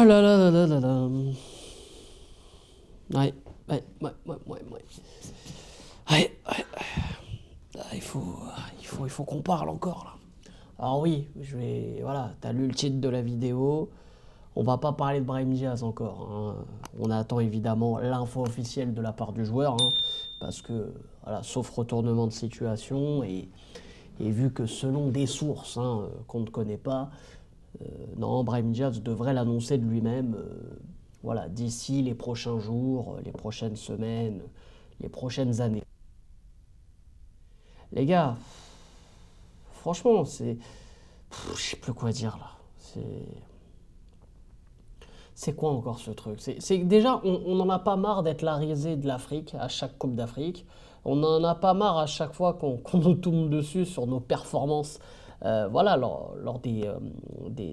Ah là là là là là là. Ouais. Il faut qu'on parle encore là. Alors oui, voilà, t'as lu le titre de la vidéo. On va pas parler de Brahim Diaz encore, hein. On attend évidemment l'info officielle de la part du joueur, hein, parce que, voilà, sauf retournement de situation, et vu que selon des sources, hein, qu'on ne connaît pas, non, Brahim Diaz devrait l'annoncer de lui-même, voilà, d'ici les prochains jours, les prochaines semaines, les prochaines années. Les gars, franchement, je sais plus quoi dire là. C'est quoi encore ce truc? Déjà, on n'en a pas marre d'être la risée de l'Afrique à chaque Coupe d'Afrique. On n'en a pas marre à chaque fois qu'on nous tombe dessus sur nos performances, voilà, lors des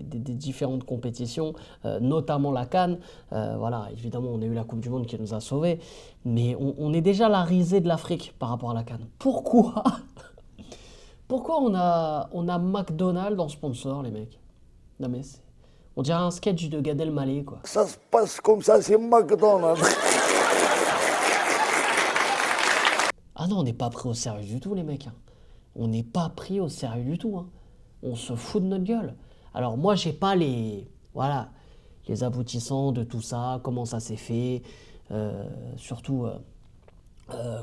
différentes compétitions, notamment la CAN. Voilà, évidemment, on a eu la Coupe du Monde qui nous a sauvés, mais on est déjà la risée de l'Afrique par rapport à la CAN. Pourquoi? Pourquoi on a McDonald's en sponsor, les mecs? Non mais on dirait un sketch de Gad Elmaleh, quoi. Ça se passe comme ça, c'est McDonald's. Ah non, on n'est pas pris au sérieux du tout, les mecs, hein. On n'est pas pris au sérieux du tout, hein. On se fout de notre gueule. Alors moi, j'ai pas voilà, les aboutissants de tout ça, comment ça s'est fait, surtout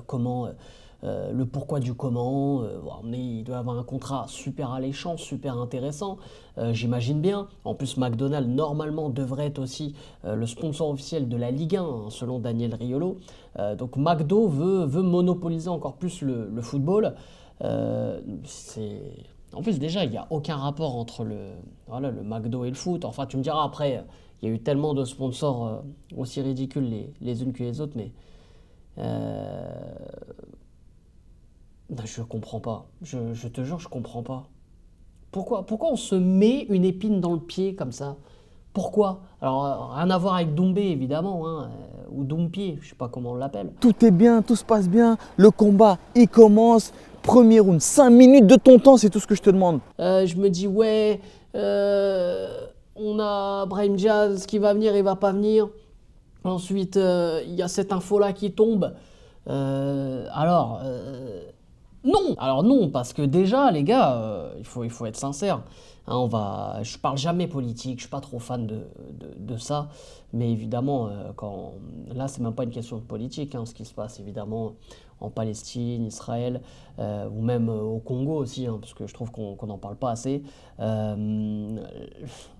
comment, le pourquoi du comment. Bon, mais il doit avoir un contrat super alléchant, super intéressant, j'imagine bien. En plus, McDonald's, normalement, devrait être aussi le sponsor officiel de la Ligue 1, hein, selon Daniel Riolo. Donc McDo veut monopoliser encore plus le football. C'est... En plus, déjà, il n'y a aucun rapport entre voilà, le McDo et le foot. Enfin, tu me diras après, il y a eu tellement de sponsors aussi ridicules les unes que les autres, mais euh, non, je comprends pas. Je te jure, je comprends pas. Pourquoi on se met une épine dans le pied comme ça? Pourquoi? Alors, rien à voir avec Doumbé, évidemment, hein, ou Doumpier, je sais pas comment on l'appelle. Tout est bien, tout se passe bien. Le combat, il commence. Premier round, 5 minutes de ton temps, c'est tout ce que je te demande. Je me dis, ouais, on a Brahim Diaz qui va venir, il va pas venir. Ensuite, il y a cette info-là qui tombe. Non, alors non, parce que déjà, les gars, il faut être sincère. Hein, je parle jamais politique, je suis pas trop fan de ça, mais évidemment, là, c'est même pas une question de politique, hein, ce qui se passe évidemment en Palestine, Israël, ou même au Congo aussi, hein, parce que je trouve qu'on n'en parle pas assez. On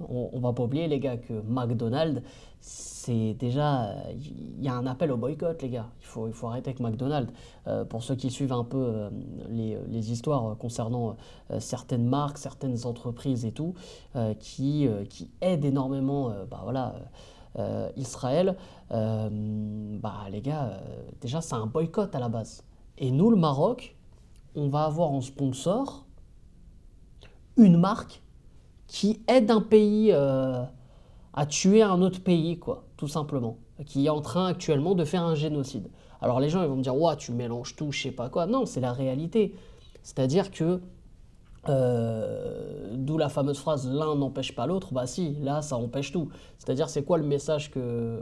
va pas oublier, les gars, que McDonald's, c'est déjà, il y a un appel au boycott, les gars. Il faut arrêter avec McDonald's. Pour ceux qui suivent un peu les histoires concernant certaines marques, certaines entreprises et tout, qui aident énormément, bah voilà, Israël, les gars, déjà c'est un boycott à la base. Et nous, le Maroc, on va avoir en sponsor une marque qui aide un pays à tuer un autre pays, quoi, tout simplement, qui est en train actuellement de faire un génocide. Alors les gens ils vont me dire, ouais, tu mélanges tout, je sais pas quoi. Non, c'est la réalité. C'est-à-dire que, d'où la fameuse phrase, l'un n'empêche pas l'autre, bah si, là ça empêche tout. C'est-à-dire, c'est quoi le message que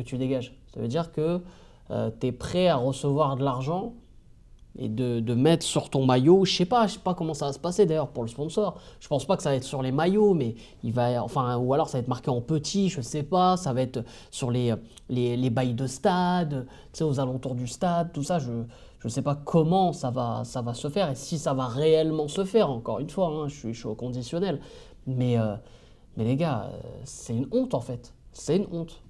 tu dégages? Ça veut dire que tu es prêt à recevoir de l'argent et de mettre sur ton maillot, je sais pas comment ça va se passer d'ailleurs pour le sponsor. Je pense pas que ça va être sur les maillots, mais enfin, ou alors ça va être marqué en petit, je sais pas, ça va être sur les bails de stade, tu sais, aux alentours du stade, tout ça, je sais pas comment ça va se faire et si ça va réellement se faire, encore une fois, hein, je suis au conditionnel. Mais, euh, mais les gars, c'est une honte en fait, c'est une honte.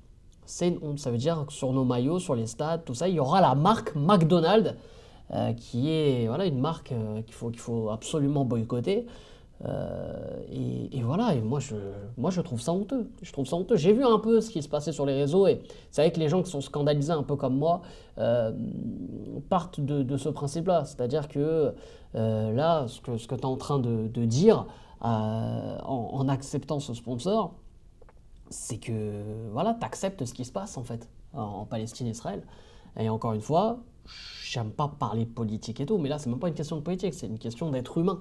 C'est une honte. Ça veut dire que sur nos maillots, sur les stades, tout ça, il y aura la marque McDonald's, qui est, voilà, une marque qu'il faut absolument boycotter. Et voilà, et moi je trouve ça honteux. Je trouve ça honteux. J'ai vu un peu ce qui se passait sur les réseaux et c'est vrai que les gens qui sont scandalisés un peu comme moi partent de ce principe-là. C'est-à-dire que là, ce que tu es en train de dire en acceptant ce sponsor, c'est que voilà, tu acceptes ce qui se passe en fait en Palestine et Israël. Et encore une fois, j'aime pas parler de politique et tout, mais là c'est même pas une question de politique, c'est une question d'être humain.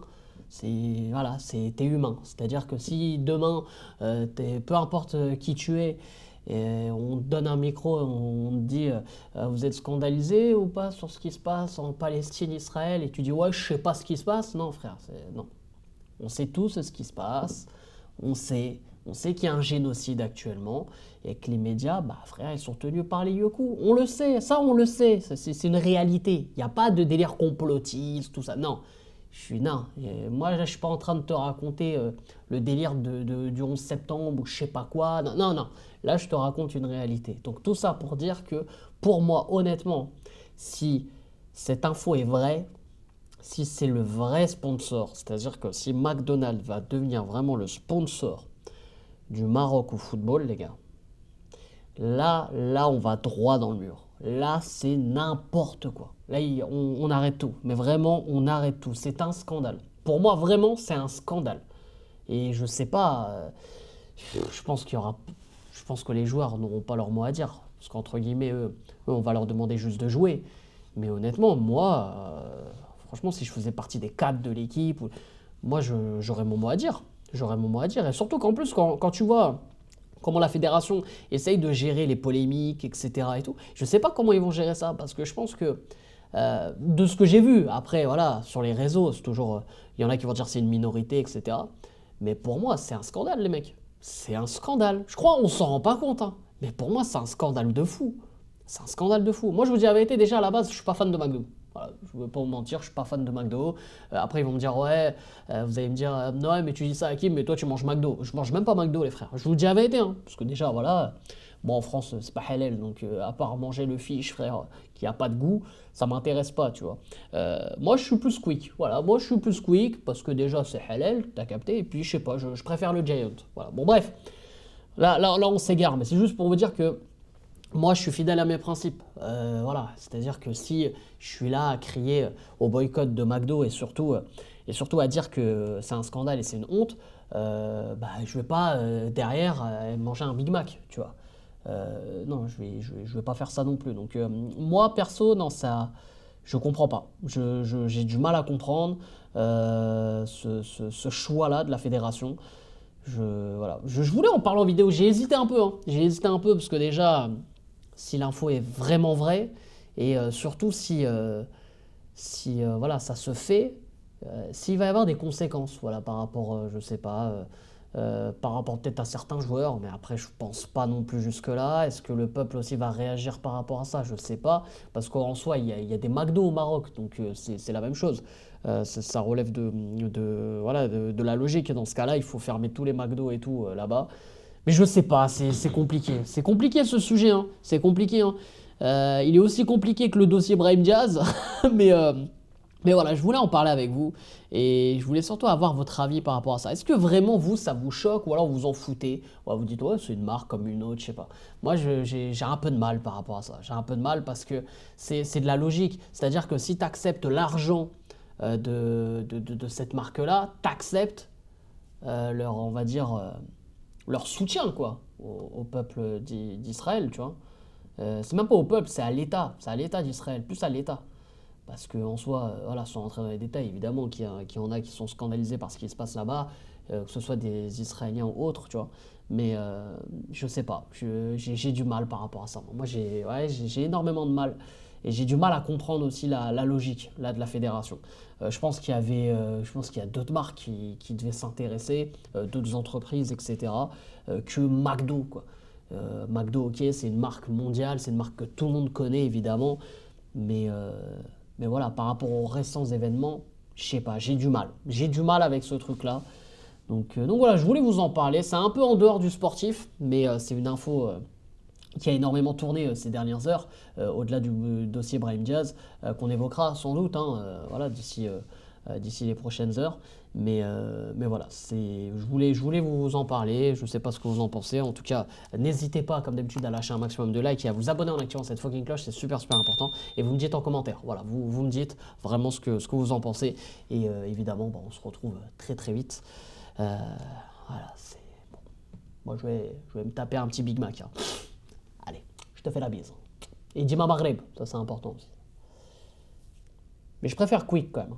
Voilà, t'es humain. C'est-à-dire que si demain, peu importe qui tu es, et on te donne un micro, on te dit vous êtes scandalisé ou pas sur ce qui se passe en Palestine, Israël, et tu dis ouais, je sais pas ce qui se passe. Non, frère, non. On sait tous ce qui se passe. On sait qu'il y a un génocide actuellement et que les médias, bah frère, ils sont tenus par les yeux-coups. On le sait, ça on le sait, c'est une réalité. Il n'y a pas de délire complotiste, tout ça. Non, non. Et moi, là, je suis pas en train de te raconter le délire du 11 septembre ou je sais pas quoi. Non, non, non. Là, je te raconte une réalité. Donc tout ça pour dire que, pour moi, honnêtement, si cette info est vraie, si c'est le vrai sponsor, c'est-à-dire que si McDonald's va devenir vraiment le sponsor du Maroc au football, les gars, là, on va droit dans le mur. Là, c'est n'importe quoi. Là, on arrête tout. Mais vraiment, on arrête tout. C'est un scandale. Pour moi, vraiment, c'est un scandale. Et je sais pas, je pense je pense que les joueurs n'auront pas leur mot à dire. Parce qu'entre guillemets, eux, on va leur demander juste de jouer. Mais honnêtement, moi, franchement, si je faisais partie des cadres de l'équipe, moi, j'aurais mon mot à dire. J'aurais mon mot à dire. Et surtout qu'en plus, quand tu vois comment la fédération essaye de gérer les polémiques, etc. et tout, je ne sais pas comment ils vont gérer ça. Parce que je pense que, de ce que j'ai vu, après, voilà, sur les réseaux, c'est toujours, il y en a qui vont dire c'est une minorité, etc. Mais pour moi, c'est un scandale, les mecs. C'est un scandale. Je crois qu'on s'en rend pas compte, hein. Mais pour moi, c'est un scandale de fou. C'est un scandale de fou. Moi, je vous dis la vérité, déjà à la base, je suis pas fan de McDo. Voilà, je ne veux pas vous mentir, je suis pas fan de McDo. Après, ils vont me dire, ouais, vous allez me dire, non, mais tu dis ça à qui? Mais toi, tu manges McDo. Je mange même pas McDo, les frères. Je vous dis la vérité, hein, parce que déjà, voilà, moi en France, c'est pas halal, donc à part manger le fish, frère, qui a pas de goût, ça m'intéresse pas, tu vois. Moi, je suis plus quick. Voilà, moi, je suis plus quick parce que déjà, c'est halal, t'as capté, et puis je sais pas, je préfère le Giant. Voilà, bon, bref. Là, on s'égare, mais c'est juste pour vous dire que moi, je suis fidèle à mes principes. Voilà, c'est-à-dire que si je suis là à crier au boycott de McDo et surtout à dire que c'est un scandale et c'est une honte, bah, je vais pas derrière manger un Big Mac, tu vois. Non, je vais pas faire ça non plus. Donc moi, perso, non, ça, je comprends pas. J'ai du mal à comprendre ce choix-là de la fédération. Voilà. Je voulais en parler en vidéo, j'ai hésité un peu, hein. J'ai hésité un peu parce que déjà, si l'info est vraiment vraie et surtout si voilà, ça se fait, s'il va y avoir des conséquences voilà, par rapport, je sais pas, par rapport peut-être à certains joueurs, mais après je pense pas non plus jusque-là. Est-ce que le peuple aussi va réagir par rapport à ça? Je sais pas, parce qu'en soi il y a des McDo au Maroc, donc c'est la même chose. Ça relève voilà, de la logique, et dans ce cas-là il faut fermer tous les McDo et tout là-bas. Mais je sais pas, c'est compliqué. C'est compliqué ce sujet, hein. C'est compliqué, hein. Il est aussi compliqué que le dossier Brahim Diaz, mais, euh, mais voilà, je voulais en parler avec vous et je voulais surtout avoir votre avis par rapport à ça. Est-ce que vraiment vous, ça vous choque ou alors vous en foutez? Ouais, vous dites, ouais, c'est une marque comme une autre, je sais pas. Moi, j'ai un peu de mal par rapport à ça. J'ai un peu de mal parce que c'est de la logique. C'est-à-dire que si tu acceptes l'argent de cette marque-là, tu acceptes on va dire, leur soutien quoi, au peuple d'Israël, tu vois. C'est même pas au peuple, c'est à l'État d'Israël, plus à l'État. Parce qu'en soi, voilà, sans rentrer dans les détails, évidemment qu'il y en a qui sont scandalisés par ce qui se passe là-bas, que ce soit des Israéliens ou autres, tu vois. Mais je sais pas, j'ai du mal par rapport à ça. Moi, j'ai énormément de mal. Et j'ai du mal à comprendre aussi la logique là, de la fédération. Je pense qu'il y a d'autres marques qui devaient s'intéresser, d'autres entreprises, etc., que McDo, quoi. McDo, ok, c'est une marque mondiale, c'est une marque que tout le monde connaît, évidemment. Mais, euh, mais voilà, par rapport aux récents événements, je sais pas, j'ai du mal. J'ai du mal avec ce truc-là. Donc voilà, je voulais vous en parler. C'est un peu en dehors du sportif, mais c'est une info qui a énormément tourné ces dernières heures, au-delà du dossier Brahim Diaz, qu'on évoquera sans doute voilà, d'ici les prochaines heures. Mais voilà, je voulais vous en parler, je ne sais pas ce que vous en pensez. En tout cas, n'hésitez pas, comme d'habitude, à lâcher un maximum de likes et à vous abonner en activant cette fucking cloche, c'est super important. Et vous me dites en commentaire, voilà, vous me dites vraiment ce que vous en pensez. Et évidemment, on se retrouve très très vite. Voilà, c'est bon. Moi, je vais me taper un petit Big Mac, hein. Allez, je te fais la bise. Et dis-moi Maghreb, ça c'est important aussi. Mais je préfère Quick quand même.